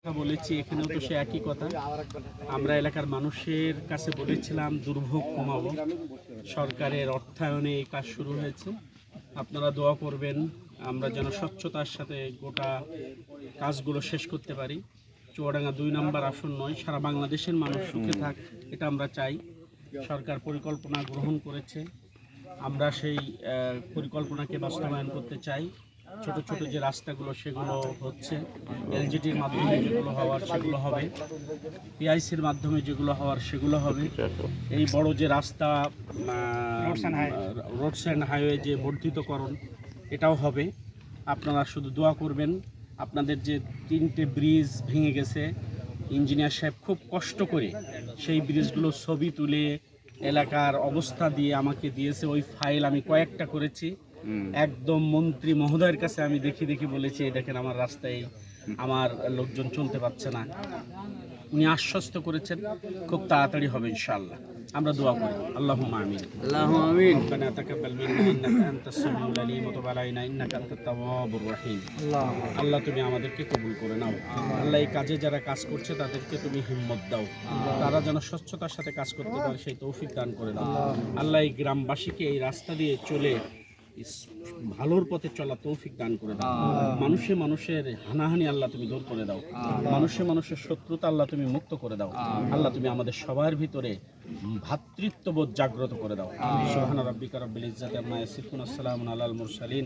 বলেছি এখানেও তো সে একই কথা। আমরা এলাকার মানুষের কাছে বলেছিলাম দুর্ভোগ কমাবো। সরকারের অর্থায়নে এই কাজ শুরু হয়েছে। আপনারা দোয়া করবেন আমরা যেন স্বচ্ছতার সাথে গোটা কাজগুলো শেষ করতে পারি। চুয়াডাঙ্গা ২ নম্বর আসন নয়, সারা বাংলাদেশের মানুষ সুখে থাক, এটা আমরা চাই। সরকার পরিকল্পনা গ্রহণ করেছে, আমরা সেই পরিকল্পনাকে বাস্তবায়ন করতে চাই। ছোট ছোট যে রাস্তাগুলো সেগুলো হচ্ছে, এলজিটির মাধ্যমে যেগুলো হওয়ার সেগুলো হবে, পিআইসির মাধ্যমে যেগুলো হওয়ার সেগুলো হবে। এই বড় যে রাস্তা রোডস অ্যান্ড হাইওয়ে যে বর্ধিতকরণ, এটাও হবে। আপনারা শুধু দোয়া করবেন। আপনাদের যে 3টে ব্রিজ ভেঙে গেছে, ইঞ্জিনিয়ার সাহেব খুব কষ্ট করে সেই ব্রিজগুলো ছবি তুলে এলাকার অবস্থা দিয়ে আমাকে দিয়েছে। ওই ফাইল আমি কয়েকটা করেছি, একদম মন্ত্রী মহোদয়ের কাছে আমি দেখি বলেছি, দেখেন আমার রাস্তায় আমার লোকজন চলতে পারছে না। উনি আশ্বস্ত করেছেন খুব তাড়াতাড়ি হবে ইনশাআল্লাহ। আমরা দোয়া করি, আল্লাহুম্মা আমিন। আল্লাহুম্মা আমিন। রব্বানা তাকাব্বাল মিন্না ইন্নাকা আনতাস সামিউল আলিম ওয়া তুব আলাইনা ইন্নাকা আনতাত তাওয়াবুর রহিম। আল্লাহ তুমি আমাদেরকে কবুল করে নাও। আল্লাহ এই কাজে যারা কাজ করছে তাদেরকে তুমি হিম্মত দাও, তারা যেন স্বচ্ছতার সাথে কাজ করতে পারে সেই তৌফিক দান করে দাও। আল্লাহ এই গ্রামবাসীকে এই রাস্তা দিয়ে চলে ভালোর পথে চলা তৌফিক দান করে দাও। মানুষের হানাহানি আল্লাহ তুমি দূর করে দাও। মানুষের শত্রুতা আল্লাহ তুমি মুক্ত করে দাও। আল্লাহ তুমি আমাদের সবার ভিতরে ভ্রাতৃত্ববোধ জাগ্রত করে দাও। সুবহানা রাব্বিকা রাব্বিল ইজ্জাতি আম্মা ইয়াসিফুন, আসসালামু আলাল মুরসালিন।